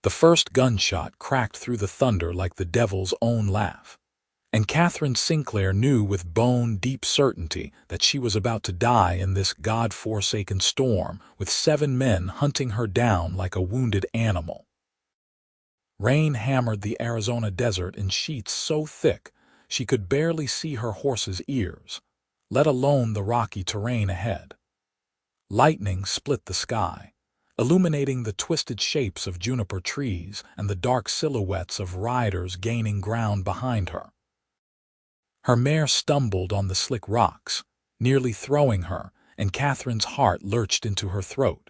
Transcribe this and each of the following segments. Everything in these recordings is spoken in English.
The first gunshot cracked through the thunder like the devil's own laugh, and Katherine Sinclair knew with bone-deep certainty that she was about to die in this God-forsaken storm, with 7 men hunting her down like a wounded animal. Rain hammered the Arizona desert in sheets so thick she could barely see her horse's ears, let alone the rocky terrain ahead. Lightning split the sky, illuminating the twisted shapes of juniper trees and the dark silhouettes of riders gaining ground behind her. Her mare stumbled on the slick rocks, nearly throwing her, and Katherine's heart lurched into her throat.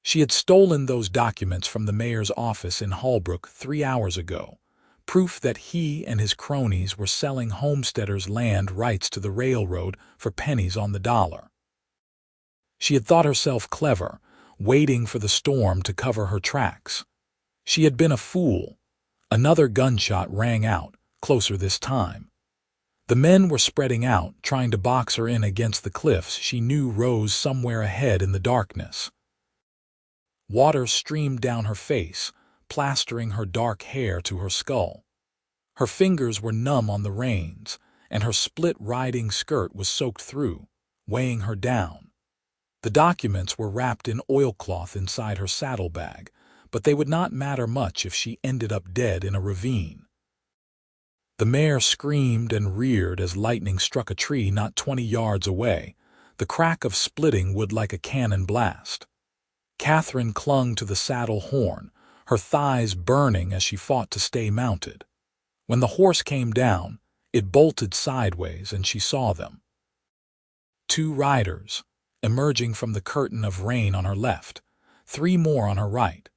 She had stolen those documents from the mayor's office in Holbrook 3 hours ago, proof that he and his cronies were selling homesteaders' land rights to the railroad for pennies on the dollar. She had thought herself clever, waiting for the storm to cover her tracks. She had been a fool. Another gunshot rang out, closer this time. The men were spreading out, trying to box her in against the cliffs she knew rose somewhere ahead in the darkness. Water streamed down her face, plastering her dark hair to her skull. Her fingers were numb on the reins, and her split riding skirt was soaked through, weighing her down. The documents were wrapped in oilcloth inside her saddlebag, but they would not matter much if she ended up dead in a ravine. The mare screamed and reared as lightning struck a tree not 20 yards away, the crack of splitting wood like a cannon blast. Katherine clung to the saddle horn, her thighs burning as she fought to stay mounted. When the horse came down, it bolted sideways and she saw them. 2 riders, emerging from the curtain of rain on her left, 3 more on her right.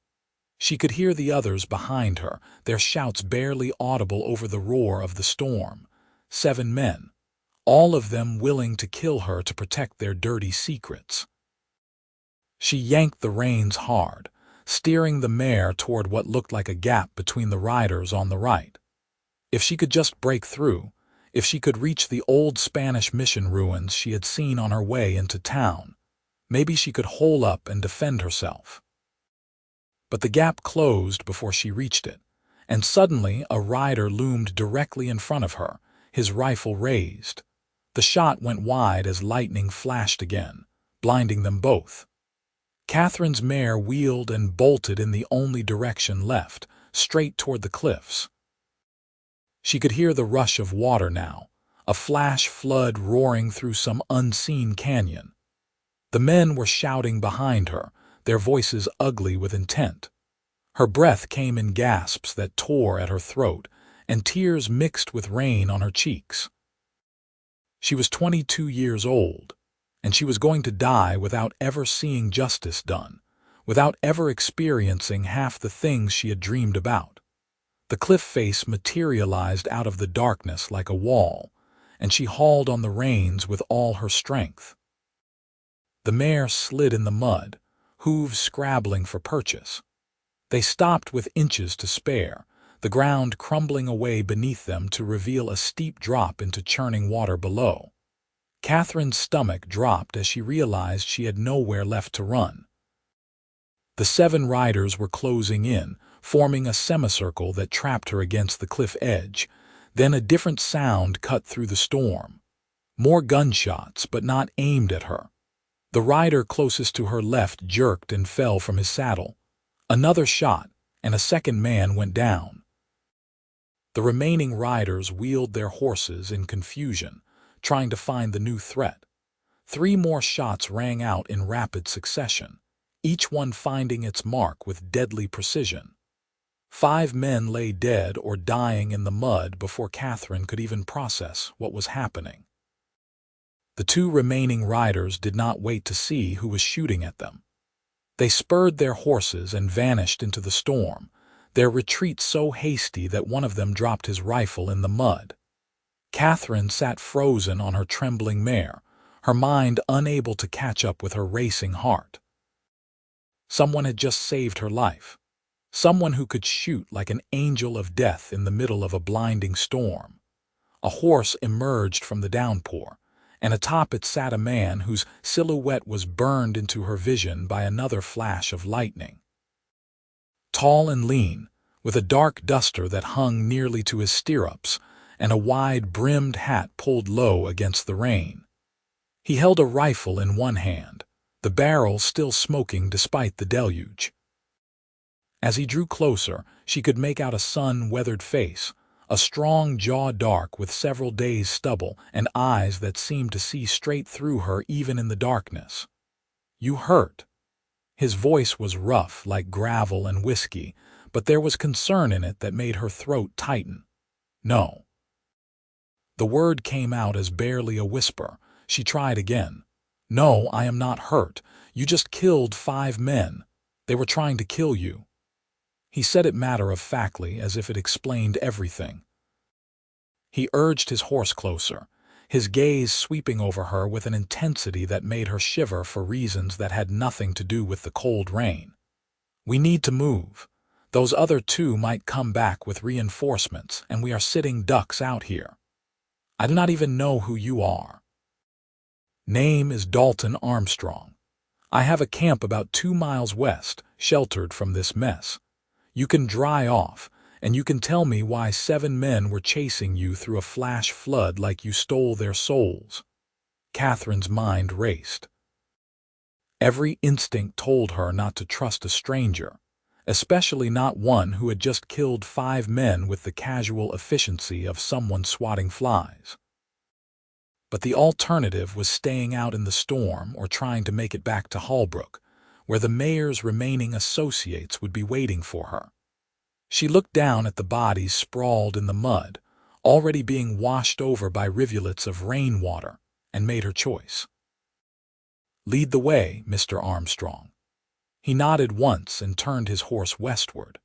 She could hear the others behind her, their shouts barely audible over the roar of the storm. 7 men, all of them willing to kill her to protect their dirty secrets. She yanked the reins hard, steering the mare toward what looked like a gap between the riders on the right. If she could just break through, if she could reach the old Spanish mission ruins she had seen on her way into town, maybe she could hole up and defend herself. But the gap closed before she reached it, and suddenly a rider loomed directly in front of her, his rifle raised. The shot went wide as lightning flashed again, blinding them both. Katherine's mare wheeled and bolted in the only direction left, straight toward the cliffs. She could hear the rush of water now, a flash flood roaring through some unseen canyon. The men were shouting behind her, their voices ugly with intent. Her breath came in gasps that tore at her throat, and tears mixed with rain on her cheeks. She was 22 years old, and she was going to die without ever seeing justice done, without ever experiencing half the things she had dreamed about. The cliff face materialized out of the darkness like a wall, and she hauled on the reins with all her strength. The mare slid in the mud, hooves scrabbling for purchase. They stopped with inches to spare, the ground crumbling away beneath them to reveal a steep drop into churning water below. Katherine's stomach dropped as she realized she had nowhere left to run. The 7 riders were closing in, forming a semicircle that trapped her against the cliff edge. Then a different sound cut through the storm. More gunshots, but not aimed at her. The rider closest to her left jerked and fell from his saddle. Another shot, and a second man went down. The remaining riders wheeled their horses in confusion, trying to find the new threat. 3 more shots rang out in rapid succession, each one finding its mark with deadly precision. 5 men lay dead or dying in the mud before Katherine could even process what was happening. The 2 remaining riders did not wait to see who was shooting at them. They spurred their horses and vanished into the storm, their retreat so hasty that one of them dropped his rifle in the mud. Katherine sat frozen on her trembling mare, her mind unable to catch up with her racing heart. Someone had just saved her life. Someone who could shoot like an angel of death in the middle of a blinding storm. A horse emerged from the downpour, and atop it sat a man whose silhouette was burned into her vision by another flash of lightning. Tall and lean, with a dark duster that hung nearly to his stirrups and a wide-brimmed hat pulled low against the rain. He held a rifle in one hand, the barrel still smoking despite the deluge. As he drew closer, she could make out a sun-weathered face, a strong jaw dark with several days' stubble and eyes that seemed to see straight through her even in the darkness. "You hurt?" His voice was rough like gravel and whiskey, but there was concern in it that made her throat tighten. "No." The word came out as barely a whisper. She tried again. "No, I am not hurt. You just killed 5 men. They were trying to kill you." He said it matter-of-factly, as if it explained everything. He urged his horse closer, his gaze sweeping over her with an intensity that made her shiver for reasons that had nothing to do with the cold rain. "We need to move. Those other 2 might come back with reinforcements, and we are sitting ducks out here. I do not even know who you are." "Name is Dalton Armstrong. I have a camp about 2 miles west, sheltered from this mess. You can dry off, and you can tell me why 7 men were chasing you through a flash flood like you stole their souls." Catherine's mind raced. Every instinct told her not to trust a stranger, especially not one who had just killed 5 men with the casual efficiency of someone swatting flies. But the alternative was staying out in the storm or trying to make it back to Holbrook, where the mayor's remaining associates would be waiting for her. She looked down at the bodies sprawled in the mud, already being washed over by rivulets of rainwater, and made her choice. "Lead the way, Mr. Armstrong." He nodded once and turned his horse westward.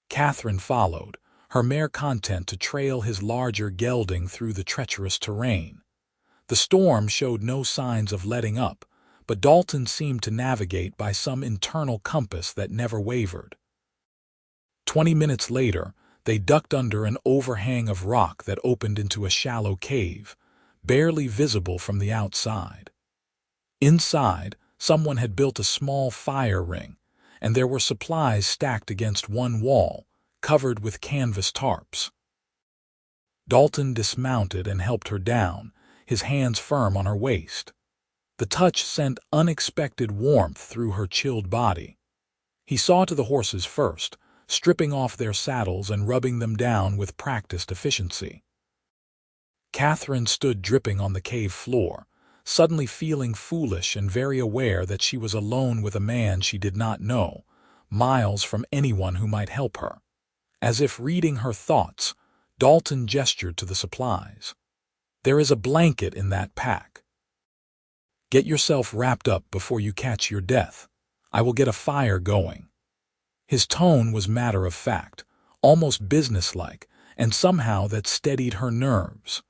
Katherine followed, her mare content to trail his larger gelding through the treacherous terrain. The storm showed no signs of letting up, but Dalton seemed to navigate by some internal compass that never wavered. 20 minutes later, they ducked under an overhang of rock that opened into a shallow cave, barely visible from the outside. Inside, someone had built a small fire ring, and there were supplies stacked against one wall, covered with canvas tarps. Dalton dismounted and helped her down, his hands firm on her waist. The touch sent unexpected warmth through her chilled body. He saw to the horses first, stripping off their saddles and rubbing them down with practiced efficiency. Katherine stood dripping on the cave floor, suddenly feeling foolish and very aware that she was alone with a man she did not know, miles from anyone who might help her. As if reading her thoughts, Dalton gestured to the supplies. "There is a blanket in that pack. Get yourself wrapped up before you catch your death. I will get a fire going." His tone was matter-of-fact, almost businesslike, and somehow that steadied her nerves.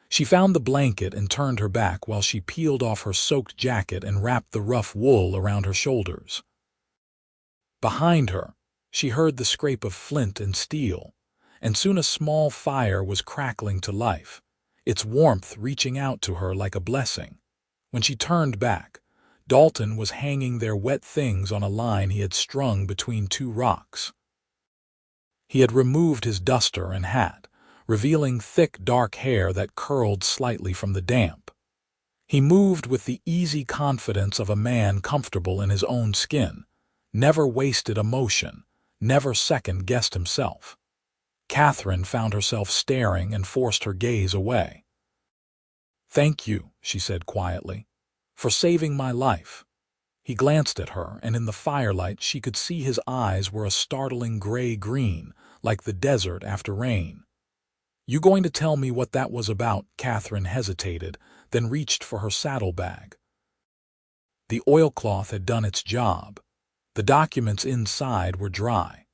She found the blanket and turned her back while she peeled off her soaked jacket and wrapped the rough wool around her shoulders. Behind her, she heard the scrape of flint and steel, and soon a small fire was crackling to life, its warmth reaching out to her like a blessing. When she turned back, Dalton was hanging their wet things on a line he had strung between 2 rocks. He had removed his duster and hat, revealing thick dark hair that curled slightly from the damp. He moved with the easy confidence of a man comfortable in his own skin, never wasted a motion, never second-guessed himself. Katherine found herself staring and forced her gaze away. "Thank you," she said quietly, "for saving my life." He glanced at her, and in the firelight she could see his eyes were a startling gray-green, like the desert after rain. "You going to tell me what that was about?" Katherine hesitated, then reached for her saddlebag. The oilcloth had done its job. The documents inside were dry.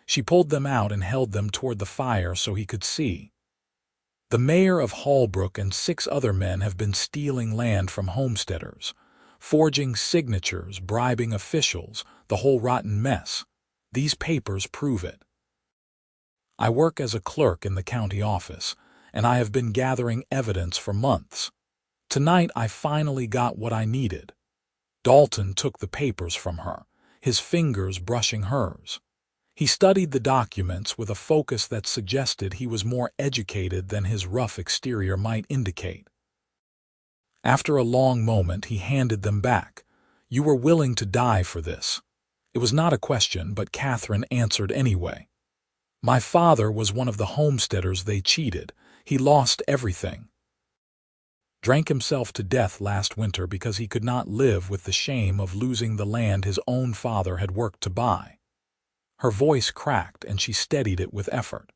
She pulled them out and held them toward the fire so he could see. "The mayor of Holbrook and 6 other men have been stealing land from homesteaders, forging signatures, bribing officials, the whole rotten mess. These papers prove it. I work as a clerk in the county office, and I have been gathering evidence for months. Tonight I finally got what I needed." Dalton took the papers from her, his fingers brushing hers. He studied the documents with a focus that suggested he was more educated than his rough exterior might indicate. After a long moment, he handed them back. "You were willing to die for this." It was not a question, but Katherine answered anyway. "My father was one of the homesteaders they cheated. He lost everything. Drank himself to death last winter because he could not live with the shame of losing the land his own father had worked to buy." Her voice cracked, and she steadied it with effort.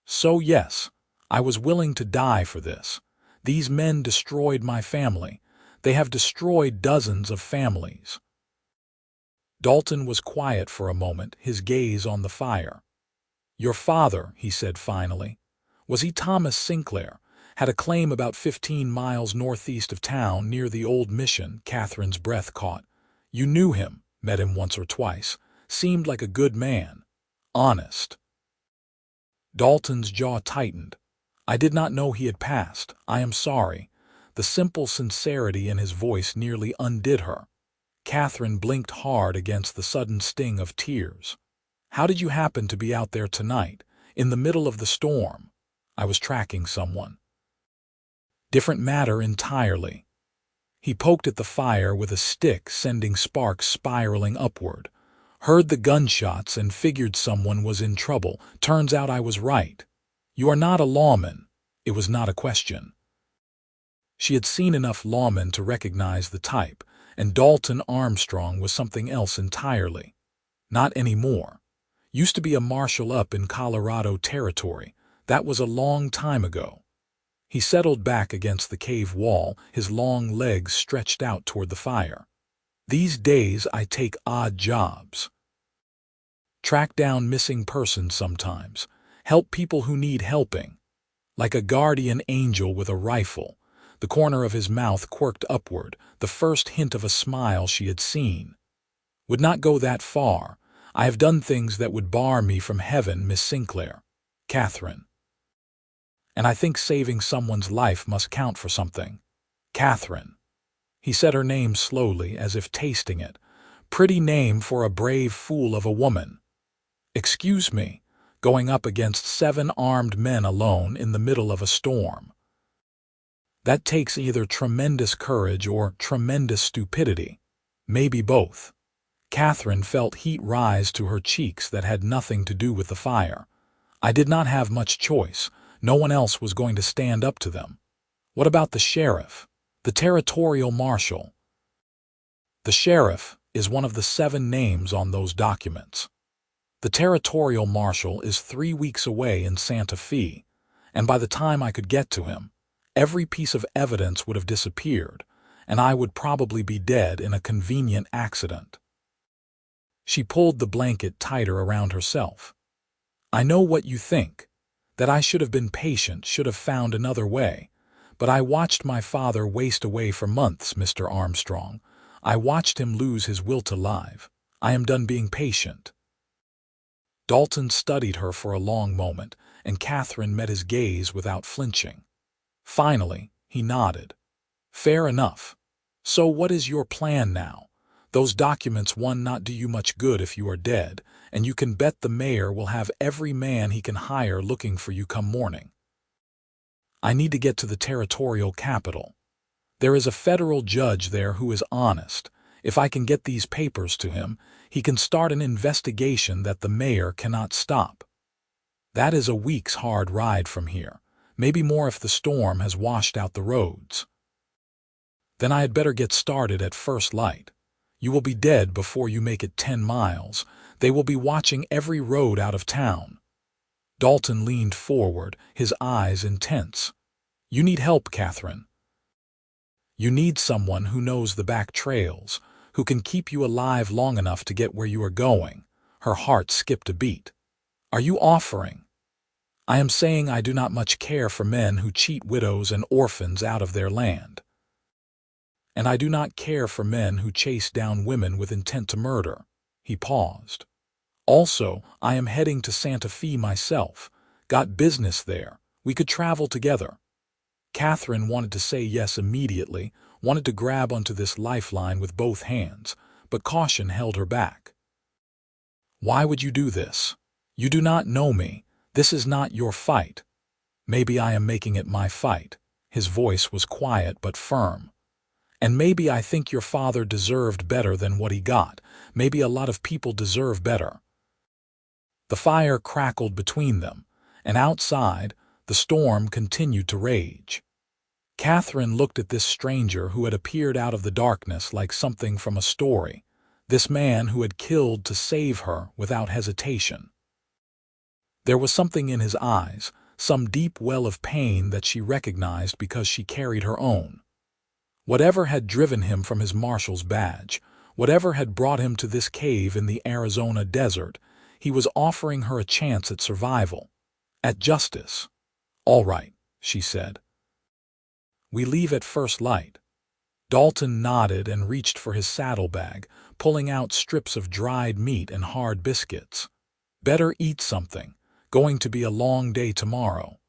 "So yes, I was willing to die for this. These men destroyed my family. They have destroyed dozens of families." Dalton was quiet for a moment, his gaze on the fire. "Your father," he said finally, "was he Thomas Sinclair? Had a claim about 15 miles northeast of town near the old mission." Katherine's breath caught. "You knew him, met him once or twice. Seemed like a good man. Honest." Dalton's jaw tightened. "I did not know he had passed. I am sorry." The simple sincerity in his voice nearly undid her. Katherine blinked hard against the sudden sting of tears. "How did you happen to be out there tonight, in the middle of the storm?" "I was tracking someone." "Different matter entirely." He poked at the fire with a stick, sending sparks spiraling upward. "Heard the gunshots and figured someone was in trouble. Turns out I was right. You are not a lawman." It was not a question. She had seen enough lawmen to recognize the type, and Dalton Armstrong was something else entirely. Not anymore. Used to be a marshal up in Colorado Territory. That was a long time ago. He settled back against the cave wall, his long legs stretched out toward the fire. "These days I take odd jobs. Track down missing persons sometimes. Help people who need helping. Like a guardian angel with a rifle." The corner of his mouth quirked upward, the first hint of a smile she had seen. "Would not go that far. I have done things that would bar me from heaven, Miss Sinclair. Katherine. And I think saving someone's life must count for something. Katherine." He said her name slowly, as if tasting it. "Pretty name for a brave fool of a woman." "Excuse me, going up against 7 armed men alone in the middle of a storm. That takes either tremendous courage or tremendous stupidity. Maybe both." Katherine felt heat rise to her cheeks that had nothing to do with the fire. "I did not have much choice. No one else was going to stand up to them." "What about the sheriff? The territorial marshal?" "The sheriff is one of the 7 names on those documents. The territorial marshal is 3 weeks away in Santa Fe, and by the time I could get to him, every piece of evidence would have disappeared, and I would probably be dead in a convenient accident." She pulled the blanket tighter around herself. "I know what you think, that I should have been patient, should have found another way. But I watched my father waste away for months, Mr. Armstrong. I watched him lose his will to live. I am done being patient." Dalton studied her for a long moment, and Katherine met his gaze without flinching. Finally, he nodded. "Fair enough. So what is your plan now? Those documents will not do you much good if you are dead, and you can bet the mayor will have every man he can hire looking for you come morning." "I need to get to the territorial capital. There is a federal judge there who is honest. If I can get these papers to him, he can start an investigation that the mayor cannot stop. That is a week's hard ride from here. Maybe more if the storm has washed out the roads." "Then I had better get started at first light. You will be dead before you make it 10 miles. They will be watching every road out of town." Dalton leaned forward, his eyes intense. "You need help, Katherine. You need someone who knows the back trails, who can keep you alive long enough to get where you are going." Her heart skipped a beat. "Are you offering?" "I am saying I do not much care for men who cheat widows and orphans out of their land. And I do not care for men who chase down women with intent to murder." He paused. "Also, I am heading to Santa Fe myself. Got business there. We could travel together." Katherine wanted to say yes immediately, wanted to grab onto this lifeline with both hands, but caution held her back. Why would you do this? You do not know me. This is not your fight. Maybe I am making it my fight. His voice was quiet but firm. And maybe I think your father deserved better than what he got. Maybe a lot of people deserve better. The fire crackled between them, and outside, the storm continued to rage. Katherine looked at this stranger who had appeared out of the darkness like something from a story, this man who had killed to save her without hesitation. There was something in his eyes, some deep well of pain that she recognized because she carried her own. Whatever had driven him from his marshal's badge, whatever had brought him to this cave in the Arizona desert, he was offering her a chance at survival, at justice. "All right," she said. "We leave at first light." Dalton nodded and reached for his saddlebag, pulling out strips of dried meat and hard biscuits. "Better eat something. Going to be a long day tomorrow."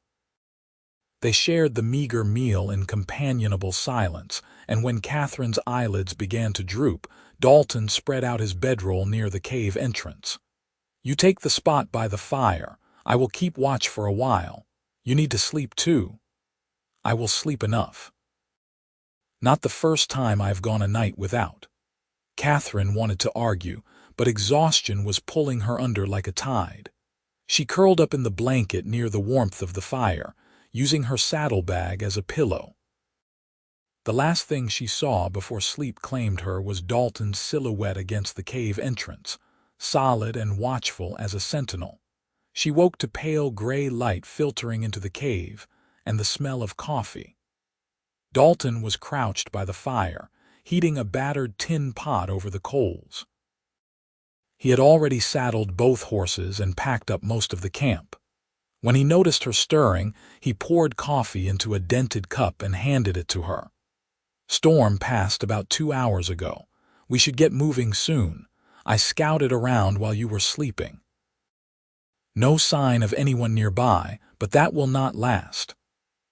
They shared the meager meal in companionable silence, and when Katherine's eyelids began to droop, Dalton spread out his bedroll near the cave entrance. "You take the spot by the fire. I will keep watch for a while. You need to sleep too." "I will sleep enough." "Not the first time I've gone a night without." Katherine wanted to argue, but exhaustion was pulling her under like a tide. She curled up in the blanket near the warmth of the fire, using her saddlebag as a pillow. The last thing she saw before sleep claimed her was Dalton's silhouette against the cave entrance, solid and watchful as a sentinel. She woke to pale gray light filtering into the cave and the smell of coffee. Dalton was crouched by the fire, heating a battered tin pot over the coals. He had already saddled both horses and packed up most of the camp. When he noticed her stirring, he poured coffee into a dented cup and handed it to her. "Storm passed about 2 hours ago. We should get moving soon. I scouted around while you were sleeping. No sign of anyone nearby, but that will not last."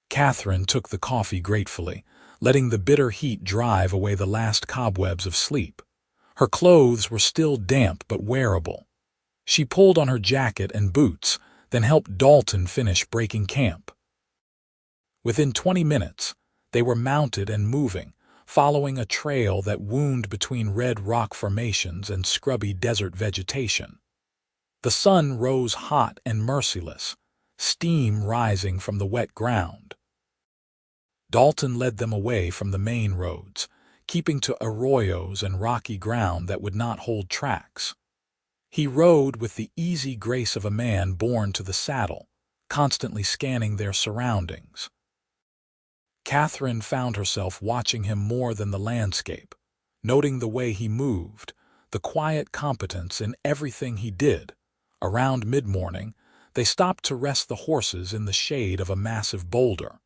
Katherine took the coffee gratefully, letting the bitter heat drive away the last cobwebs of sleep. Her clothes were still damp but wearable. She pulled on her jacket and boots, then helped Dalton finish breaking camp. Within 20 minutes, they were mounted and moving, following a trail that wound between red rock formations and scrubby desert vegetation. The sun rose hot and merciless, steam rising from the wet ground. Dalton led them away from the main roads, keeping to arroyos and rocky ground that would not hold tracks. He rode with the easy grace of a man born to the saddle, constantly scanning their surroundings. Katherine found herself watching him more than the landscape, noting the way he moved, the quiet competence in everything he did. Around mid-morning, they stopped to rest the horses in the shade of a massive boulder.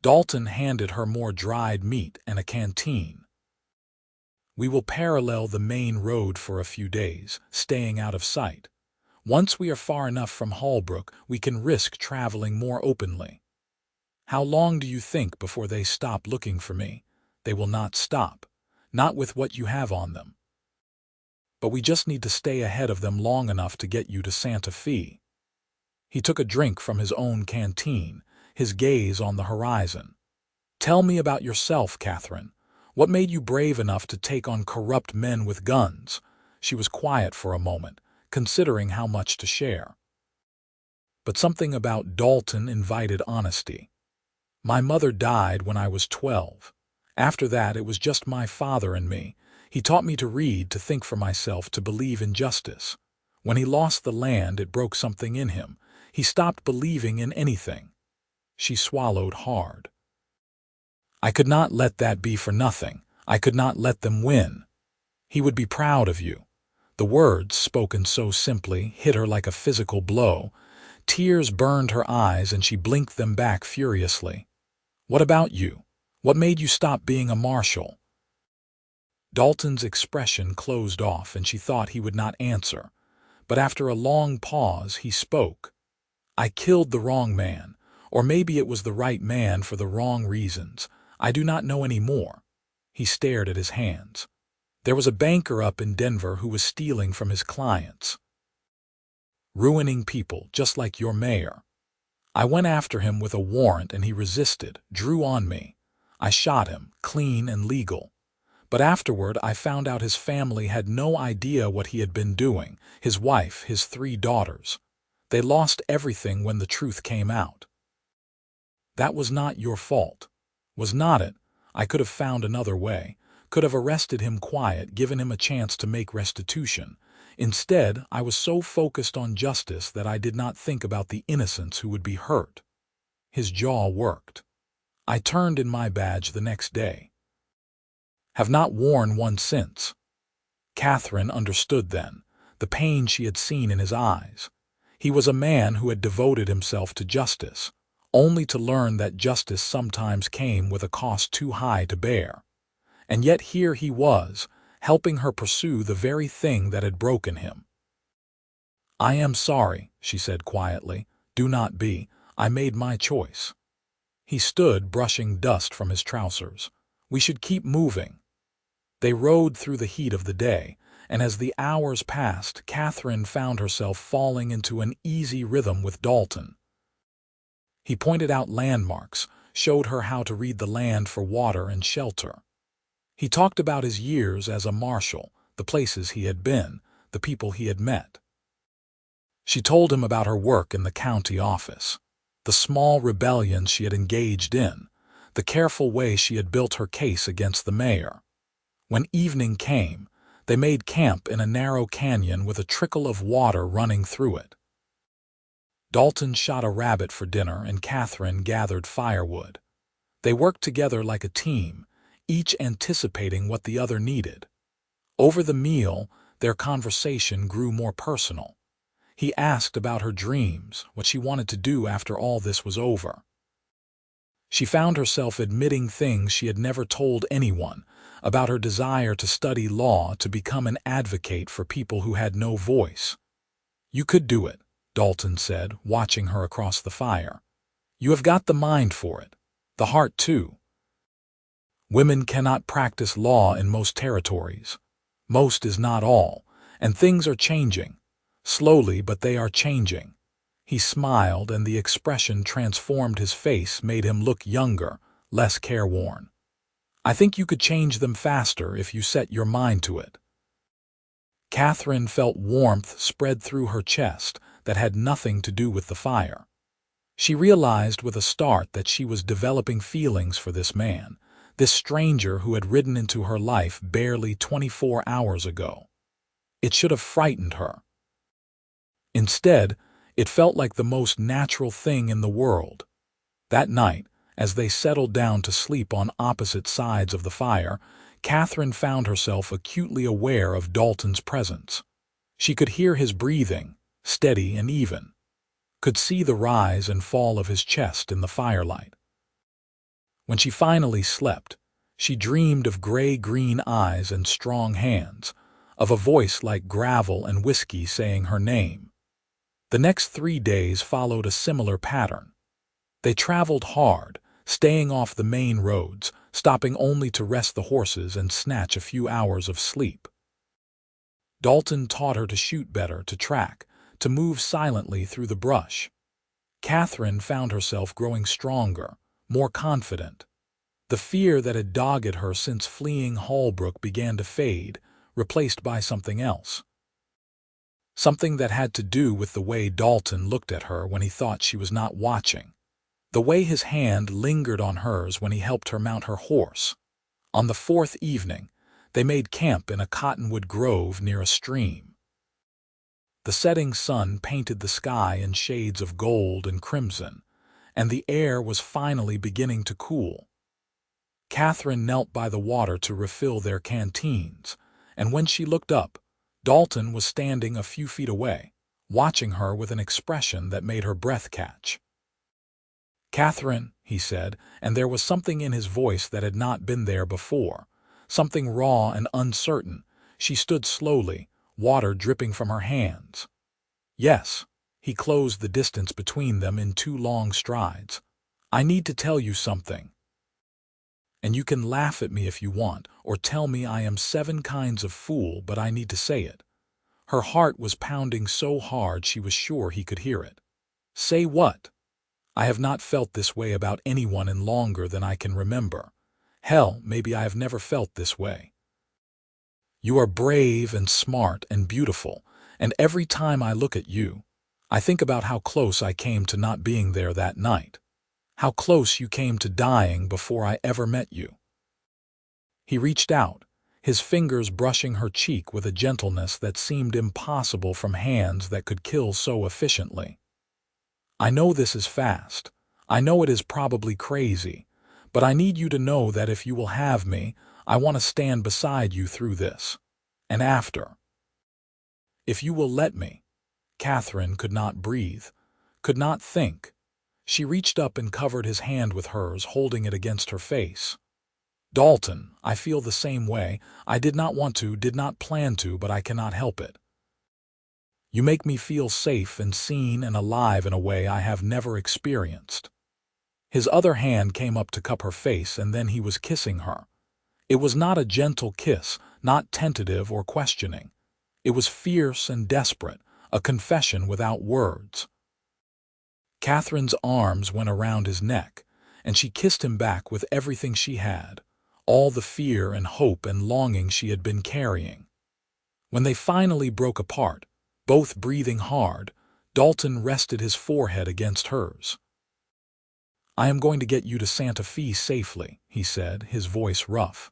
Dalton handed her more dried meat and a canteen. "We will parallel the main road for a few days, staying out of sight. Once we are far enough from Holbrook, we can risk traveling more openly." "How long do you think before they stop looking for me?" "They will not stop. Not with what you have on them. But we just need to stay ahead of them long enough to get you to Santa Fe." He took a drink from his own canteen, his gaze on the horizon. "Tell me about yourself, Katherine. What made you brave enough to take on corrupt men with guns?" She was quiet for a moment, considering how much to share. But something about Dalton invited honesty. "My mother died when I was 12. After that, it was just my father and me. He taught me to read, to think for myself, to believe in justice. When he lost the land, it broke something in him. He stopped believing in anything." She swallowed hard. "I could not let that be for nothing. I could not let them win. He would be proud of you." The words, spoken so simply, hit her like a physical blow. Tears burned her eyes and she blinked them back furiously. "What about you? What made you stop being a marshal?" Dalton's expression closed off and she thought he would not answer. But after a long pause, he spoke. "I killed the wrong man, or maybe it was the right man for the wrong reasons. I do not know any more." He stared at his hands. There was a banker up in Denver who was stealing from his clients, ruining people just like your mayor. I went after him with a warrant and he resisted, drew on me. I shot him, clean and legal. But afterward I found out his family had no idea what he had been doing, his wife, his 3 daughters. They lost everything when the truth came out. That was not your fault. Was not it? I could have found another way, could have arrested him quiet, given him a chance to make restitution. Instead, I was so focused on justice that I did not think about the innocents who would be hurt. His jaw worked. I turned in my badge the next day. Have not worn one since. Katherine understood then, the pain she had seen in his eyes. He was a man who had devoted himself to justice, only to learn that justice sometimes came with a cost too high to bear. And yet here he was, helping her pursue the very thing that had broken him. "I am sorry," she said quietly. "Do not be. I made my choice." He stood, brushing dust from his trousers. "We should keep moving." They rode through the heat of the day, and as the hours passed, Katherine found herself falling into an easy rhythm with Dalton. He pointed out landmarks, showed her how to read the land for water and shelter. He talked about his years as a marshal, the places he had been, the people he had met. She told him about her work in the county office, the small rebellions she had engaged in, the careful way she had built her case against the mayor. When evening came, they made camp in a narrow canyon with a trickle of water running through it. Dalton shot a rabbit for dinner and Katherine gathered firewood. They worked together like a team, each anticipating what the other needed. Over the meal, their conversation grew more personal. He asked about her dreams, what she wanted to do after all this was over. She found herself admitting things she had never told anyone, about her desire to study law, to become an advocate for people who had no voice. "You could do it," Dalton said, watching her across the fire. "You have got the mind for it, the heart too. Women cannot practice law in most territories. Most is not all, and things are changing. Slowly, but they are changing." He smiled, and the expression transformed his face, made him look younger, less careworn. "I think you could change them faster if you set your mind to it." Katherine felt warmth spread through her chest that had nothing to do with the fire. She realized with a start that she was developing feelings for this man, this stranger who had ridden into her life barely 24 hours ago. It should have frightened her. Instead, it felt like the most natural thing in the world. That night, as they settled down to sleep on opposite sides of the fire, Katherine found herself acutely aware of Dalton's presence. She could hear his breathing, steady and even, could see the rise and fall of his chest in the firelight. When she finally slept, she dreamed of gray-green eyes and strong hands, of a voice like gravel and whiskey saying her name. The next 3 days followed a similar pattern. They traveled hard, staying off the main roads, stopping only to rest the horses and snatch a few hours of sleep. Dalton taught her to shoot better, to track, to move silently through the brush. Katherine found herself growing stronger, more confident. The fear that had dogged her since fleeing Holbrook began to fade, replaced by something else. Something that had to do with the way Dalton looked at her when he thought she was not watching. The way his hand lingered on hers when he helped her mount her horse. On the 4th evening, they made camp in a cottonwood grove near a stream. The setting sun painted the sky in shades of gold and crimson, and the air was finally beginning to cool. Katherine knelt by the water to refill their canteens, and when she looked up, Dalton was standing a few feet away, watching her with an expression that made her breath catch. "Katherine," he said, and there was something in his voice that had not been there before, something raw and uncertain. She stood slowly, water dripping from her hands. "Yes." He closed the distance between them in 2 long strides. "I need to tell you something." And you can laugh at me if you want, or tell me I am 7 kinds of fool, but I need to say it. Her heart was pounding so hard she was sure he could hear it. Say what? I have not felt this way about anyone in longer than I can remember. Hell, maybe I have never felt this way. You are brave and smart and beautiful, and every time I look at you, I think about how close I came to not being there that night. How close you came to dying before I ever met you. He reached out, his fingers brushing her cheek with a gentleness that seemed impossible from hands that could kill so efficiently. I know this is fast. I know it is probably crazy, but I need you to know that if you will have me, I want to stand beside you through this. And after. If you will let me. Katherine could not breathe, could not think. She reached up and covered his hand with hers, holding it against her face. Dalton, I feel the same way. I did not want to, did not plan to, but I cannot help it. You make me feel safe and seen and alive in a way I have never experienced. His other hand came up to cup her face, and then he was kissing her. It was not a gentle kiss, not tentative or questioning. It was fierce and desperate, a confession without words. Katherine's arms went around his neck, and she kissed him back with everything she had, all the fear and hope and longing she had been carrying. When they finally broke apart, both breathing hard, Dalton rested his forehead against hers. I am going to get you to Santa Fe safely, he said, his voice rough.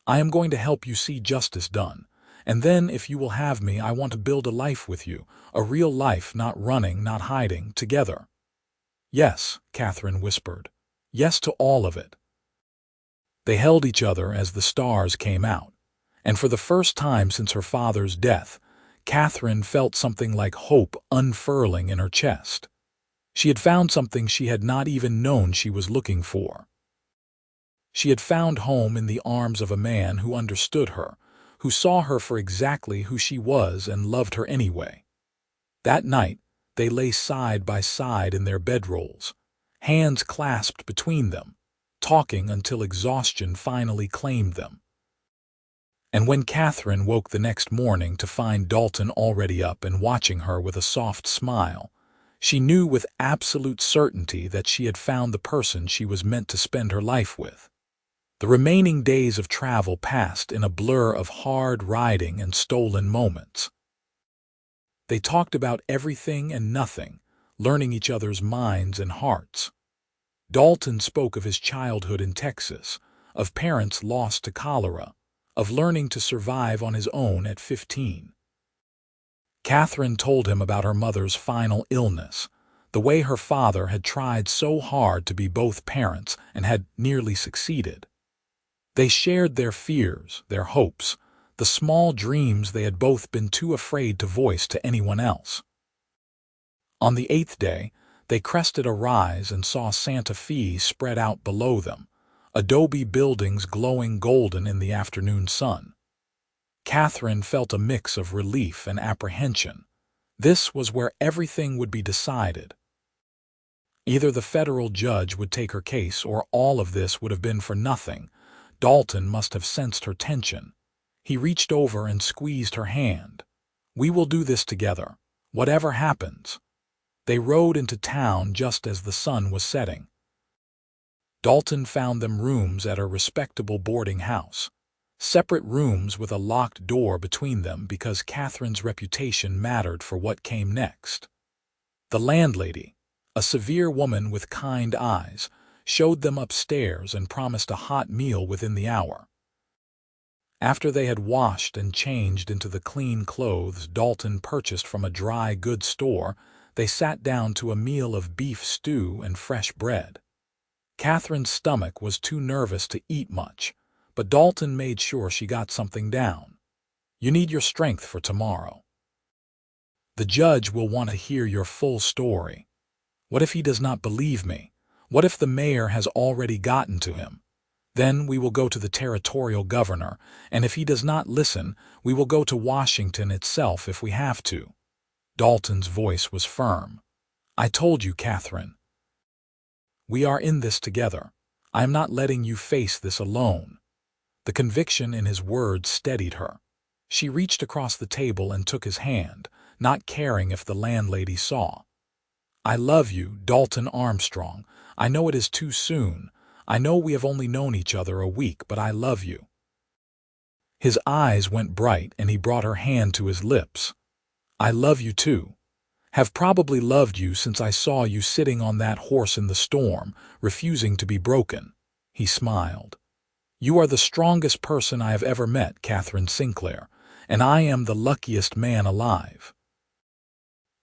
I am going to help you see justice done, and then, if you will have me, I want to build a life with you, a real life, not running, not hiding, together. Yes, Katherine whispered. Yes to all of it. They held each other as the stars came out, and for the first time since her father's death, Katherine felt something like hope unfurling in her chest. She had found something she had not even known she was looking for. She had found home in the arms of a man who understood her, who saw her for exactly who she was and loved her anyway. That night, they lay side by side in their bedrolls, hands clasped between them, talking until exhaustion finally claimed them. And when Katherine woke the next morning to find Dalton already up and watching her with a soft smile, she knew with absolute certainty that she had found the person she was meant to spend her life with. The remaining days of travel passed in a blur of hard riding and stolen moments. They talked about everything and nothing, learning each other's minds and hearts. Dalton spoke of his childhood in Texas, of parents lost to cholera, of learning to survive on his own at 15. Katherine told him about her mother's final illness, the way her father had tried so hard to be both parents and had nearly succeeded. They shared their fears, their hopes, the small dreams they had both been too afraid to voice to anyone else. On the 8th day, they crested a rise and saw Santa Fe spread out below them, adobe buildings glowing golden in the afternoon sun. Katherine felt a mix of relief and apprehension. This was where everything would be decided. Either the federal judge would take her case or all of this would have been for nothing. Dalton must have sensed her tension. He reached over and squeezed her hand. We will do this together, whatever happens. They rode into town just as the sun was setting. Dalton found them rooms at a respectable boarding house. Separate rooms with a locked door between them because Katherine's reputation mattered for what came next. The landlady, a severe woman with kind eyes, showed them upstairs and promised a hot meal within the hour. After they had washed and changed into the clean clothes Dalton purchased from a dry goods store, they sat down to a meal of beef stew and fresh bread. Katherine's stomach was too nervous to eat much, but Dalton made sure she got something down. You need your strength for tomorrow. The judge will want to hear your full story. What if he does not believe me? What if the mayor has already gotten to him? Then we will go to the territorial governor, and if he does not listen, we will go to Washington itself if we have to. Dalton's voice was firm. I told you, Katherine. We are in this together. I am not letting you face this alone." The conviction in his words steadied her. She reached across the table and took his hand, not caring if the landlady saw. "I love you, Dalton Armstrong. I know it is too soon. I know we have only known each other a week, but I love you." His eyes went bright and he brought her hand to his lips. "I love you too. Have probably loved you since I saw you sitting on that horse in the storm, refusing to be broken." He smiled. "You are the strongest person I have ever met, Katherine Sinclair, and I am the luckiest man alive."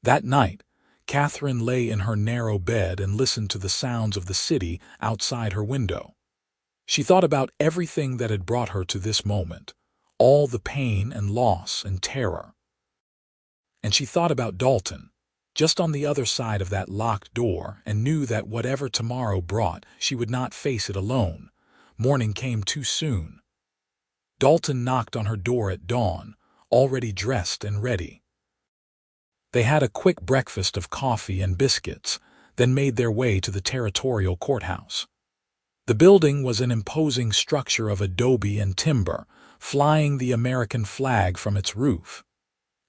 That night, Katherine lay in her narrow bed and listened to the sounds of the city outside her window. She thought about everything that had brought her to this moment, all the pain and loss and terror. And she thought about Dalton, just on the other side of that locked door, and knew that whatever tomorrow brought, she would not face it alone. Morning came too soon. Dalton knocked on her door at dawn, already dressed and ready. They had a quick breakfast of coffee and biscuits, then made their way to the territorial courthouse. The building was an imposing structure of adobe and timber, flying the American flag from its roof.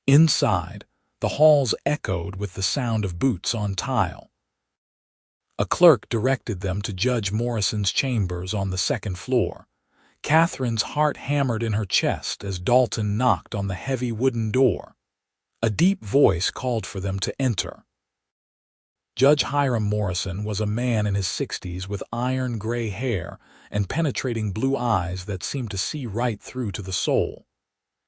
Inside, the halls echoed with the sound of boots on tile. A clerk directed them to Judge Morrison's chambers on the second floor. Katherine's heart hammered in her chest as Dalton knocked on the heavy wooden door. A deep voice called for them to enter. Judge Hiram Morrison was a man in his 60s with iron-gray hair and penetrating blue eyes that seemed to see right through to the soul.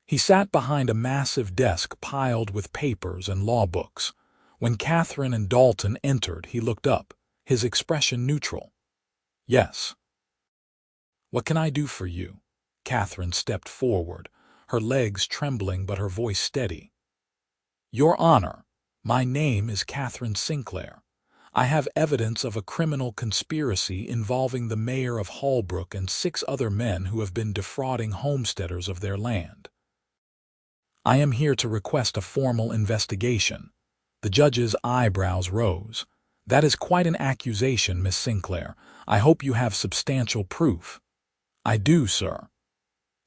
He sat behind a massive desk piled with papers and law books. When Katherine and Dalton entered, he looked up, his expression neutral. "Yes." "What can I do for you?" Katherine stepped forward, her legs trembling but her voice steady. "Your Honor, my name is Katherine Sinclair. I have evidence of a criminal conspiracy involving the mayor of Holbrook and 6 other men who have been defrauding homesteaders of their land. I am here to request a formal investigation." The judge's eyebrows rose. "That is quite an accusation, Miss Sinclair. I hope you have substantial proof." "I do, sir."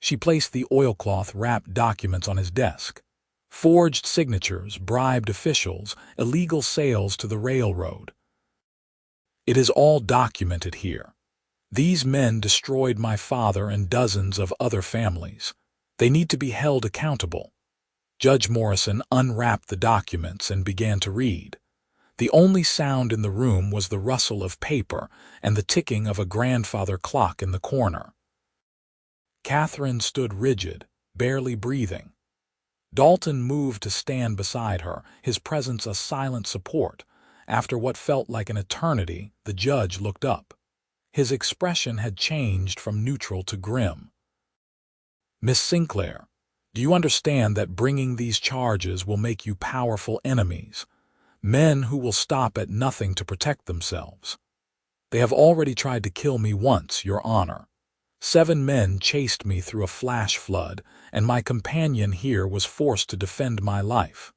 She placed the oilcloth-wrapped documents on his desk. Forged signatures, bribed officials, illegal sales to the railroad. "It is all documented here. These men destroyed my father and dozens of other families. They need to be held accountable." Judge Morrison unwrapped the documents and began to read. The only sound in the room was the rustle of paper and the ticking of a grandfather clock in the corner. Katherine stood rigid, barely breathing. Dalton moved to stand beside her, his presence a silent support. After what felt like an eternity, the judge looked up. His expression had changed from neutral to grim. "Miss Sinclair, do you understand that bringing these charges will make you powerful enemies? Men who will stop at nothing to protect themselves. They have already tried to kill me once, Your Honor. 7 men chased me through a flash flood, and my companion here was forced to defend my life."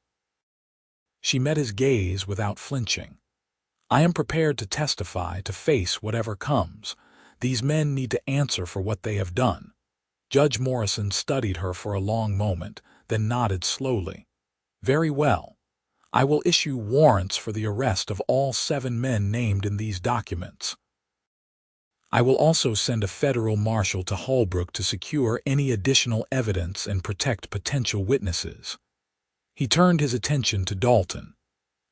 She met his gaze without flinching. "I am prepared to testify, to face whatever comes. These men need to answer for what they have done." Judge Morrison studied her for a long moment, then nodded slowly. "Very well. I will issue warrants for the arrest of all 7 men named in these documents. I will also send a federal marshal to Holbrook to secure any additional evidence and protect potential witnesses." He turned his attention to Dalton.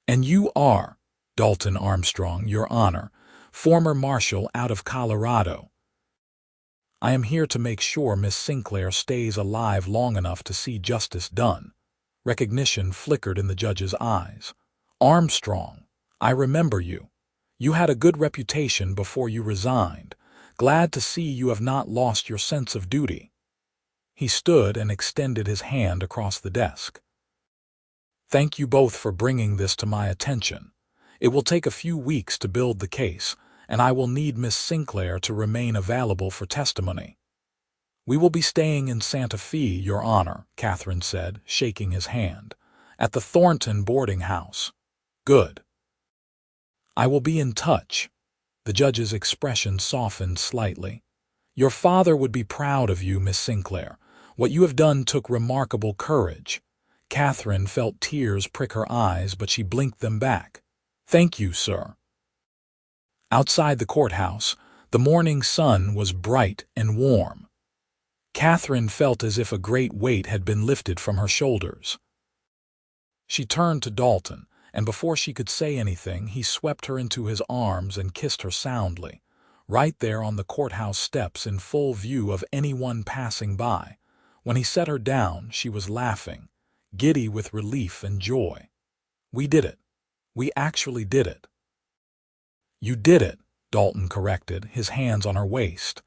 "And you are Dalton Armstrong, Your Honor, former marshal out of Colorado. I am here to make sure Miss Sinclair stays alive long enough to see justice done." Recognition flickered in the judge's eyes. "Armstrong, I remember you. You had a good reputation before you resigned. Glad to see you have not lost your sense of duty." He stood and extended his hand across the desk. "Thank you both for bringing this to my attention. It will take a few weeks to build the case, and I will need Miss Sinclair to remain available for testimony." "We will be staying in Santa Fe, Your Honor," Katherine said, shaking his hand. "At the Thornton boarding house." "Good. I will be in touch." The judge's expression softened slightly. "Your father would be proud of you, Miss Sinclair. What you have done took remarkable courage." Katherine felt tears prick her eyes, but she blinked them back. "Thank you, sir." Outside the courthouse, the morning sun was bright and warm. Katherine felt as if a great weight had been lifted from her shoulders. She turned to Dalton, and before she could say anything, he swept her into his arms and kissed her soundly, right there on the courthouse steps in full view of anyone passing by. When he set her down, she was laughing, giddy with relief and joy. "We did it. We actually did it." "You did it," Dalton corrected, his hands on her waist.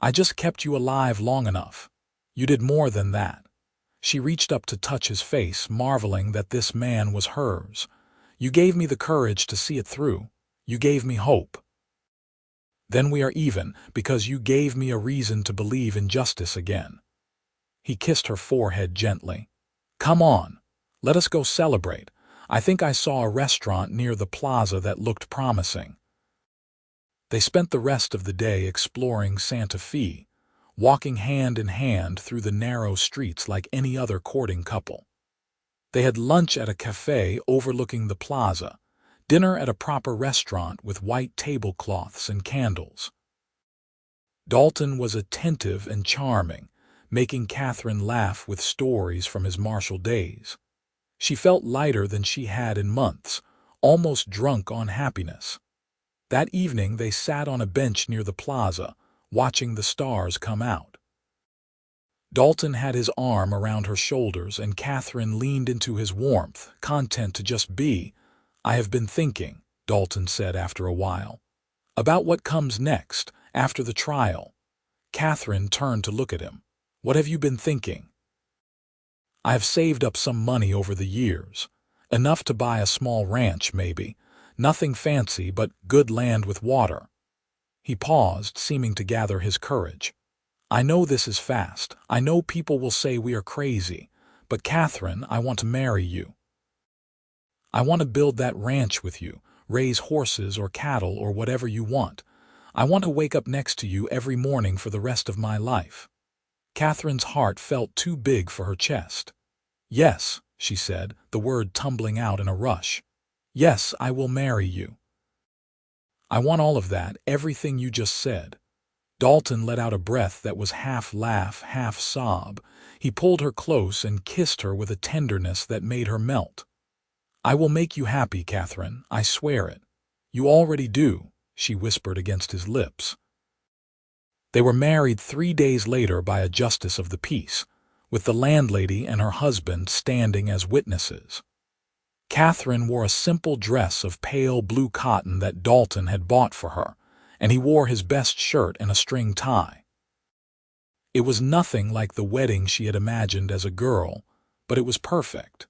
"I just kept you alive long enough. You did more than that." She reached up to touch his face, marveling that this man was hers. "You gave me the courage to see it through. You gave me hope. Then we are even, because you gave me a reason to believe in justice again." He kissed her forehead gently. "Come on. Let us go celebrate. I think I saw a restaurant near the plaza that looked promising." They spent the rest of the day exploring Santa Fe, walking hand in hand through the narrow streets like any other courting couple. They had lunch at a cafe overlooking the plaza, dinner at a proper restaurant with white tablecloths and candles. Dalton was attentive and charming, making Katherine laugh with stories from his martial days. She felt lighter than she had in months, almost drunk on happiness. That evening they sat on a bench near the plaza, watching the stars come out. Dalton had his arm around her shoulders and Katherine leaned into his warmth, content to just be. "I have been thinking," Dalton said after a while, "about what comes next, after the trial." Katherine turned to look at him. "What have you been thinking?" "I have saved up some money over the years. Enough to buy a small ranch, maybe. Nothing fancy, but good land with water." He paused, seeming to gather his courage. "I know this is fast. I know people will say we are crazy. But Katherine, I want to marry you. I want to build that ranch with you, raise horses or cattle or whatever you want. I want to wake up next to you every morning for the rest of my life." Katherine's heart felt too big for her chest. "Yes," she said, the word tumbling out in a rush. "Yes, I will marry you. I want all of that, everything you just said." Dalton let out a breath that was half laugh, half sob. He pulled her close and kissed her with a tenderness that made her melt. "I will make you happy, Katherine, I swear it." "You already do," she whispered against his lips. They were married 3 days later by a justice of the peace, with the landlady and her husband standing as witnesses. Katherine wore a simple dress of pale blue cotton that Dalton had bought for her, and he wore his best shirt and a string tie. It was nothing like the wedding she had imagined as a girl, but it was perfect.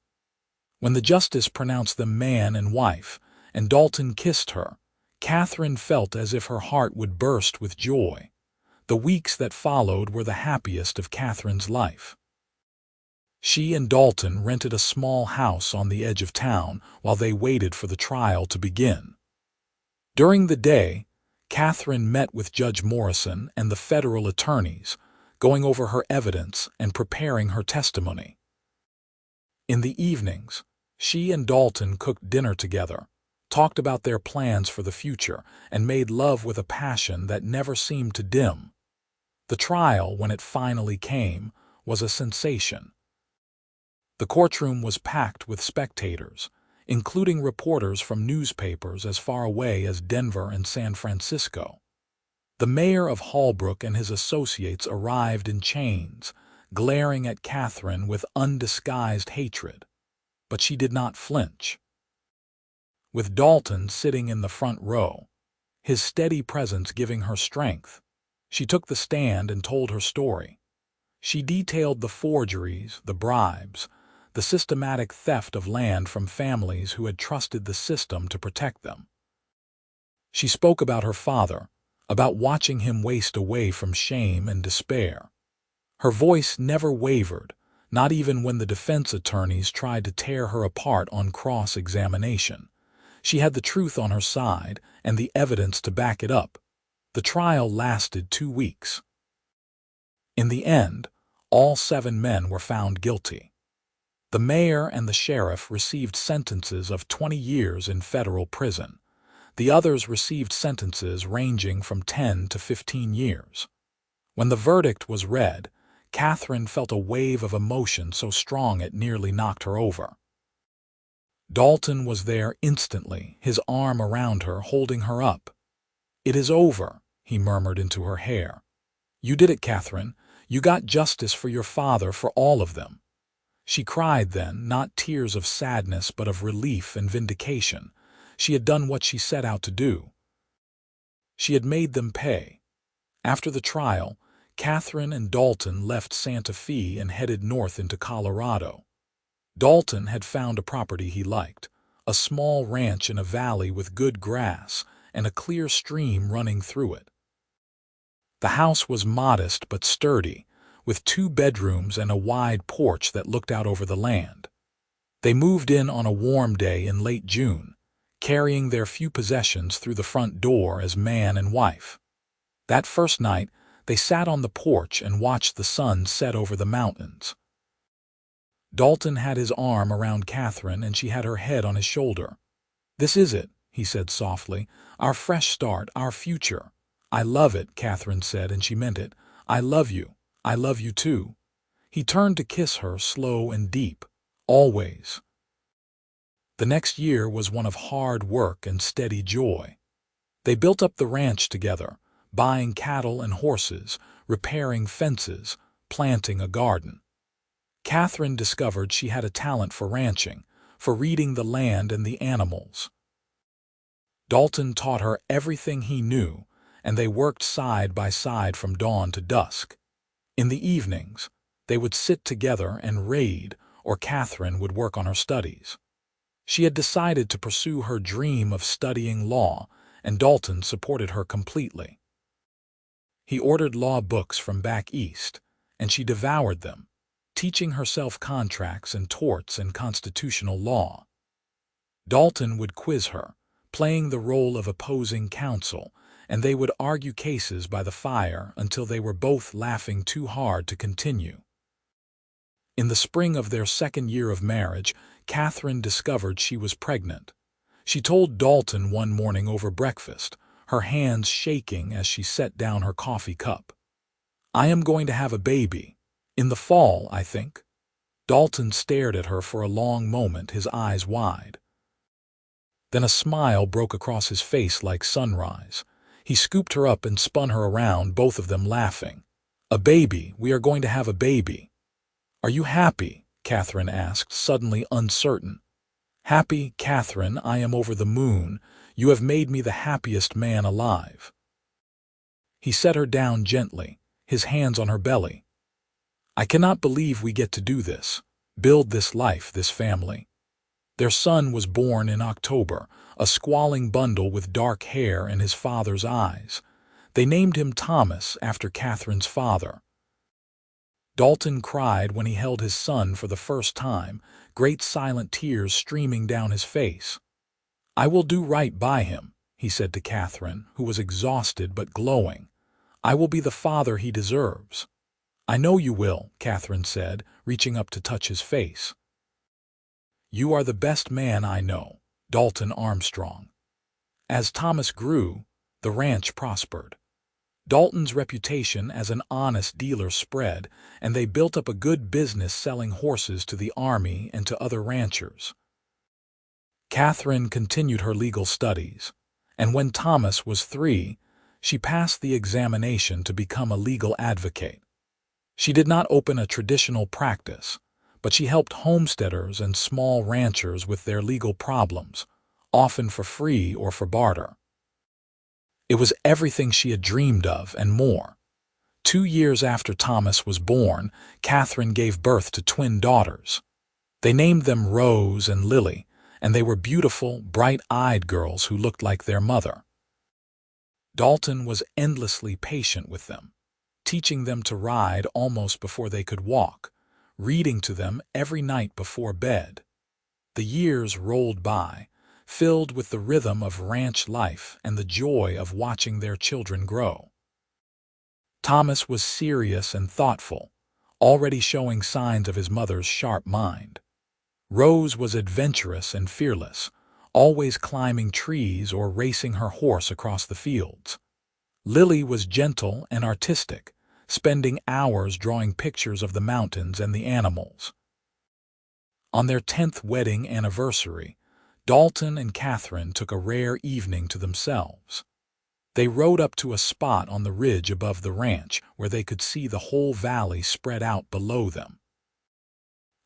When the justice pronounced them man and wife, and Dalton kissed her, Katherine felt as if her heart would burst with joy. The weeks that followed were the happiest of Katherine's life. She and Dalton rented a small house on the edge of town while they waited for the trial to begin. During the day, Katherine met with Judge Morrison and the federal attorneys, going over her evidence and preparing her testimony. In the evenings, she and Dalton cooked dinner together, talked about their plans for the future, and made love with a passion that never seemed to dim. The trial, when it finally came, was a sensation. The courtroom was packed with spectators, including reporters from newspapers as far away as Denver and San Francisco. The mayor of Holbrook and his associates arrived in chains, glaring at Katherine with undisguised hatred. But she did not flinch. With Dalton sitting in the front row, his steady presence giving her strength, she took the stand and told her story. She detailed the forgeries, the bribes, the systematic theft of land from families who had trusted the system to protect them. She spoke about her father, about watching him waste away from shame and despair. Her voice never wavered, not even when the defense attorneys tried to tear her apart on cross-examination. She had the truth on her side and the evidence to back it up. The trial lasted 2 weeks. In the end, all 7 men were found guilty. The mayor and the sheriff received sentences of 20 years in federal prison. The others received sentences ranging from 10 to 15 years. When the verdict was read, Katherine felt a wave of emotion so strong it nearly knocked her over. Dalton was there instantly, his arm around her, holding her up. "It is over," he murmured into her hair. "You did it, Katherine. You got justice for your father, for all of them." She cried then, not tears of sadness but of relief and vindication. She had done what she set out to do. She had made them pay. After the trial, Katherine and Dalton left Santa Fe and headed north into Colorado. Dalton had found a property he liked, a small ranch in a valley with good grass and a clear stream running through it. The house was modest but sturdy, with 2 bedrooms and a wide porch that looked out over the land. They moved in on a warm day in late June, carrying their few possessions through the front door as man and wife. That first night, they sat on the porch and watched the sun set over the mountains. Dalton had his arm around Katherine and she had her head on his shoulder. "This is it," he said softly, "our fresh start, our future." "I love it," Katherine said, and she meant it. "I love you. I love you too." He turned to kiss her, slow and deep. "Always." The next year was one of hard work and steady joy. They built up the ranch together, buying cattle and horses, repairing fences, planting a garden. Katherine discovered she had a talent for ranching, for reading the land and the animals. Dalton taught her everything he knew, and they worked side by side from dawn to dusk. In the evenings, they would sit together and read, or Katherine would work on her studies. She had decided to pursue her dream of studying law, and Dalton supported her completely. He ordered law books from back east, and she devoured them, teaching herself contracts and torts and constitutional law. Dalton would quiz her, playing the role of opposing counsel, and they would argue cases by the fire until they were both laughing too hard to continue. In the spring of their 2nd year of marriage, Katherine discovered she was pregnant. She told Dalton one morning over breakfast, her hands shaking as she set down her coffee cup. "I am going to have a baby. In the fall, I think." Dalton stared at her for a long moment, his eyes wide. Then a smile broke across his face like sunrise. He scooped her up and spun her around, both of them laughing. "A baby, we are going to have a baby." "Are you happy?" Katherine asked, suddenly uncertain. "Happy, Katherine, I am over the moon. You have made me the happiest man alive." He set her down gently, his hands on her belly. "I cannot believe we get to do this, build this life, this family." Their son was born in October, a squalling bundle with dark hair and his father's eyes. They named him Thomas after Katherine's father. Dalton cried when he held his son for the first time, great silent tears streaming down his face. "I will do right by him," he said to Katherine, who was exhausted but glowing. "I will be the father he deserves." "I know you will," Katherine said, reaching up to touch his face. "You are the best man I know, Dalton Armstrong." As Thomas grew, the ranch prospered. Dalton's reputation as an honest dealer spread, and they built up a good business selling horses to the army and to other ranchers. Katherine continued her legal studies, and when Thomas was 3, she passed the examination to become a legal advocate. She did not open a traditional practice, but she helped homesteaders and small ranchers with their legal problems, often for free or for barter. It was everything she had dreamed of and more. 2 years after Thomas was born, Katherine gave birth to twin daughters. They named them Rose and Lily, and they were beautiful, bright-eyed girls who looked like their mother. Dalton was endlessly patient with them, teaching them to ride almost before they could walk, reading to them every night before bed. The years rolled by, filled with the rhythm of ranch life and the joy of watching their children grow. Thomas was serious and thoughtful, already showing signs of his mother's sharp mind. Rose was adventurous and fearless, always climbing trees or racing her horse across the fields. Lily was gentle and artistic, spending hours drawing pictures of the mountains and the animals. On their 10th wedding anniversary, Dalton and Katherine took a rare evening to themselves. They rode up to a spot on the ridge above the ranch where they could see the whole valley spread out below them.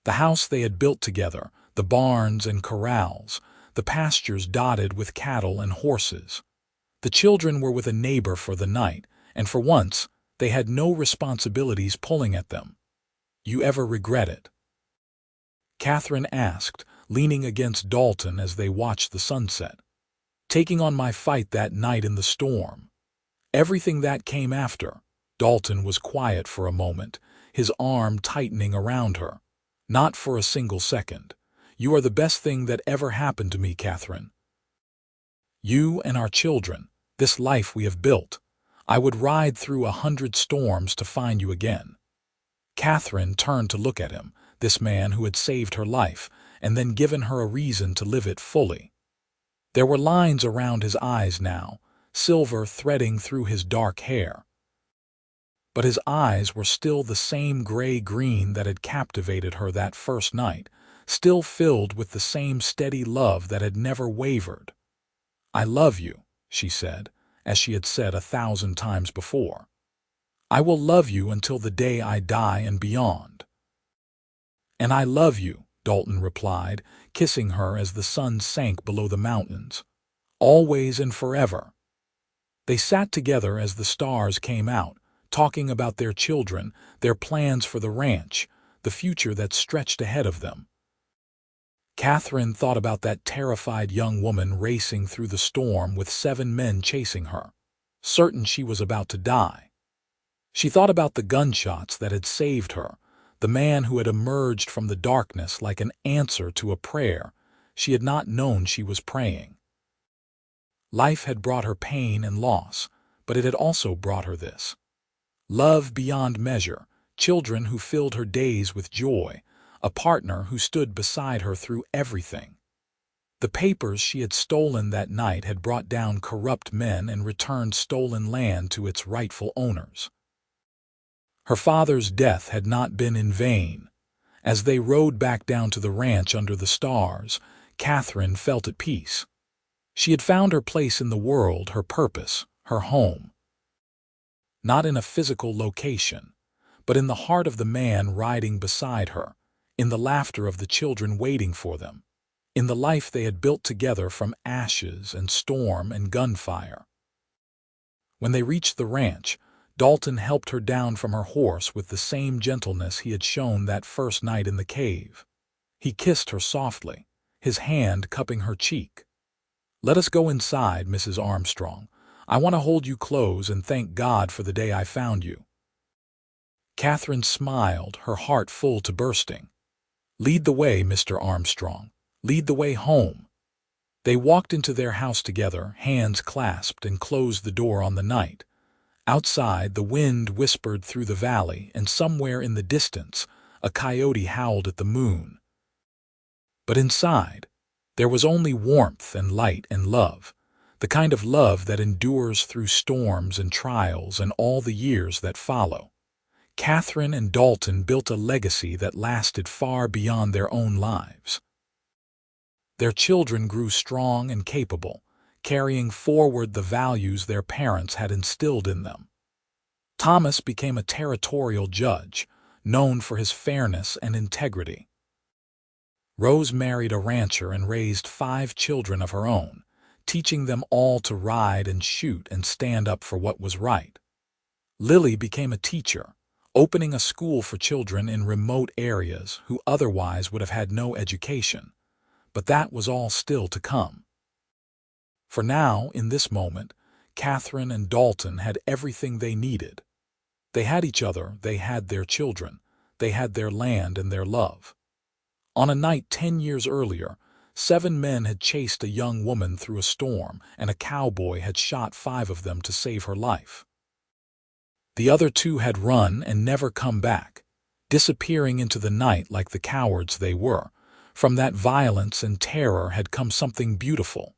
The house they had built together, the barns and corrals, the pastures dotted with cattle and horses. The children were with a neighbor for the night, and for once, they had no responsibilities pulling at them. "You ever regret it?" Katherine asked, leaning against Dalton as they watched the sunset. "Taking on my fight that night in the storm. Everything that came after." Dalton was quiet for a moment, his arm tightening around her. "Not for a single second. You are the best thing that ever happened to me, Katherine. You and our children, this life we have built. I would ride through 100 storms to find you again." Katherine turned to look at him, this man who had saved her life, and then given her a reason to live it fully. There were lines around his eyes now, silver threading through his dark hair. But his eyes were still the same gray-green that had captivated her that first night, still filled with the same steady love that had never wavered. "I love you," she said, as she had said 1,000 times before. "I will love you until the day I die and beyond." "And I love you," Dalton replied, kissing her as the sun sank below the mountains. "Always and forever." They sat together as the stars came out, talking about their children, their plans for the ranch, the future that stretched ahead of them. Katherine thought about that terrified young woman racing through the storm with 7 men chasing her, certain she was about to die. She thought about the gunshots that had saved her, the man who had emerged from the darkness like an answer to a prayer she had not known she was praying. Life had brought her pain and loss, but it had also brought her this: love beyond measure, children who filled her days with joy, a partner who stood beside her through everything. The papers she had stolen that night had brought down corrupt men and returned stolen land to its rightful owners. Her father's death had not been in vain. As they rode back down to the ranch under the stars, Katherine felt at peace. She had found her place in the world, her purpose, her home. Not in a physical location, but in the heart of the man riding beside her, in the laughter of the children waiting for them, in the life they had built together from ashes and storm and gunfire. When they reached the ranch, Dalton helped her down from her horse with the same gentleness he had shown that first night in the cave. He kissed her softly, his hand cupping her cheek. "Let us go inside, Mrs. Armstrong. I want to hold you close and thank God for the day I found you." Katherine smiled, her heart full to bursting. "Lead the way, Mr. Armstrong. Lead the way home." They walked into their house together, hands clasped, and closed the door on the night. Outside, the wind whispered through the valley, and somewhere in the distance, a coyote howled at the moon. But inside, there was only warmth and light and love, the kind of love that endures through storms and trials and all the years that follow. Katherine and Dalton built a legacy that lasted far beyond their own lives. Their children grew strong and capable, carrying forward the values their parents had instilled in them. Thomas became a territorial judge, known for his fairness and integrity. Rose married a rancher and raised 5 children of her own, teaching them all to ride and shoot and stand up for what was right. Lily became a teacher, opening a school for children in remote areas who otherwise would have had no education. But that was all still to come. For now, in this moment, Katherine and Dalton had everything they needed. They had each other, they had their children, they had their land and their love. On a night 10 years earlier, 7 men had chased a young woman through a storm, and a cowboy had shot 5 of them to save her life. The other 2 had run and never come back, disappearing into the night like the cowards they were. From that violence and terror had come something beautiful.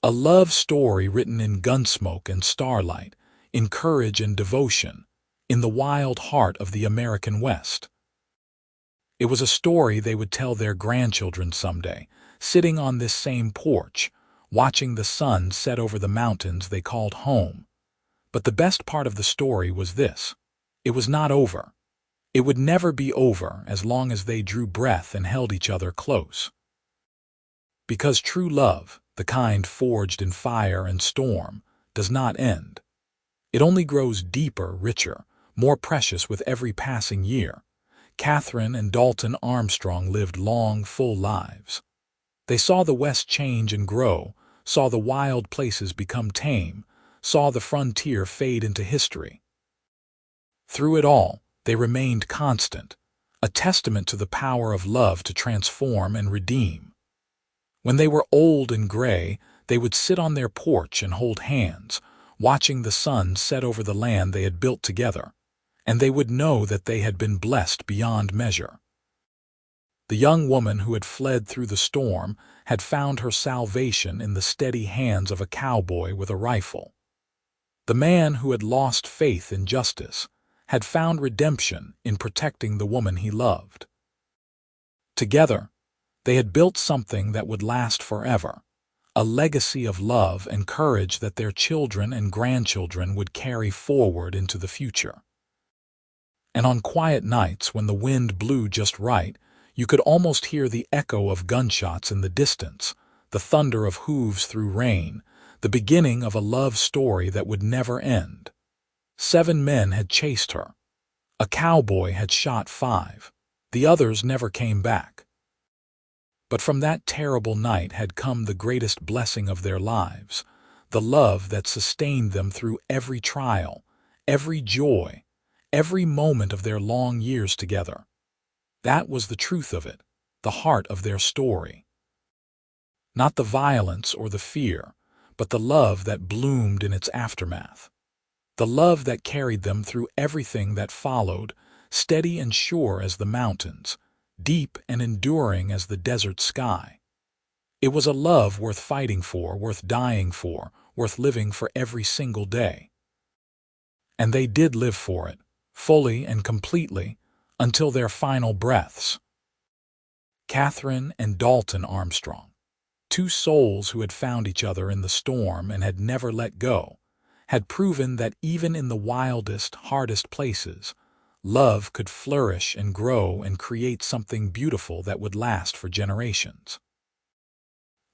A love story written in gunsmoke and starlight, in courage and devotion, in the wild heart of the American West. It was a story they would tell their grandchildren someday, sitting on this same porch, watching the sun set over the mountains they called home. But the best part of the story was this: it was not over. It would never be over as long as they drew breath and held each other close. Because true love, the kind forged in fire and storm, does not end. It only grows deeper, richer, more precious with every passing year. Katherine and Dalton Armstrong lived long, full lives. They saw the West change and grow, saw the wild places become tame, saw the frontier fade into history. Through it all, they remained constant, a testament to the power of love to transform and redeem. When they were old and gray, they would sit on their porch and hold hands, watching the sun set over the land they had built together, and they would know that they had been blessed beyond measure. The young woman who had fled through the storm had found her salvation in the steady hands of a cowboy with a rifle. The man who had lost faith in justice had found redemption in protecting the woman he loved. Together, they had built something that would last forever, a legacy of love and courage that their children and grandchildren would carry forward into the future. And on quiet nights when the wind blew just right, you could almost hear the echo of gunshots in the distance, the thunder of hooves through rain, the beginning of a love story that would never end. 7 men had chased her. A cowboy had shot 5. The others never came back. But from that terrible night had come the greatest blessing of their lives, the love that sustained them through every trial, every joy, every moment of their long years together. That was the truth of it, the heart of their story. Not the violence or the fear, but the love that bloomed in its aftermath. The love that carried them through everything that followed, steady and sure as the mountains, deep and enduring as the desert sky. It was a love worth fighting for, worth dying for, worth living for every single day. And they did live for it, fully and completely, until their final breaths. Katherine and Dalton Armstrong, 2 souls who had found each other in the storm and had never let go, had proven that even in the wildest, hardest places, love could flourish and grow and create something beautiful that would last for generations.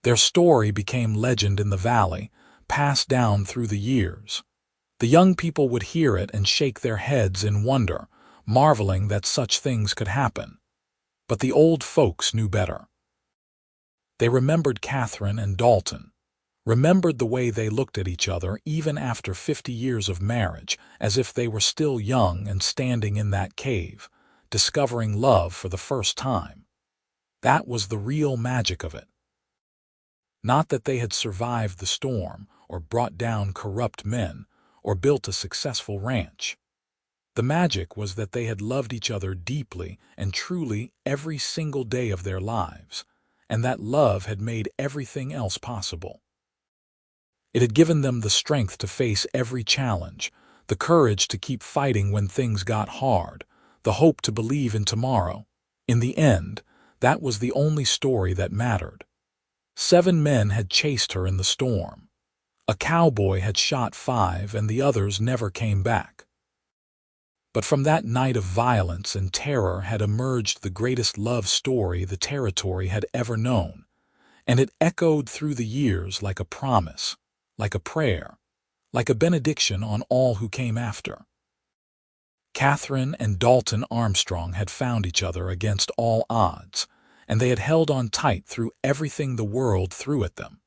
Their story became legend in the valley, passed down through the years. The young people would hear it and shake their heads in wonder, marveling that such things could happen. But the old folks knew better. They remembered Katherine and Dalton, remembered the way they looked at each other even after 50 years of marriage, as if they were still young and standing in that cave, discovering love for the first time. That was the real magic of it. Not that they had survived the storm, or brought down corrupt men, or built a successful ranch. The magic was that they had loved each other deeply and truly every single day of their lives, and that love had made everything else possible. It had given them the strength to face every challenge, the courage to keep fighting when things got hard, the hope to believe in tomorrow. In the end, that was the only story that mattered. 7 men had chased her in the storm. A cowboy had shot 5, and the others never came back. But from that night of violence and terror had emerged the greatest love story the territory had ever known, and it echoed through the years like a promise, like a prayer, like a benediction on all who came after. Katherine and Dalton Armstrong had found each other against all odds, and they had held on tight through everything the world threw at them.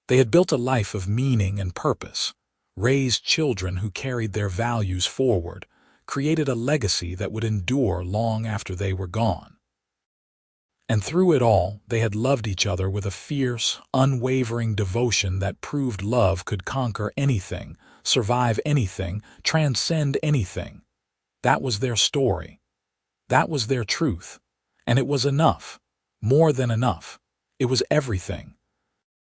They had built a life of meaning and purpose, raised children who carried their values forward, created a legacy that would endure long after they were gone. And through it all, they had loved each other with a fierce, unwavering devotion that proved love could conquer anything, survive anything, transcend anything. That was their story. That was their truth. And it was enough. More than enough. It was everything.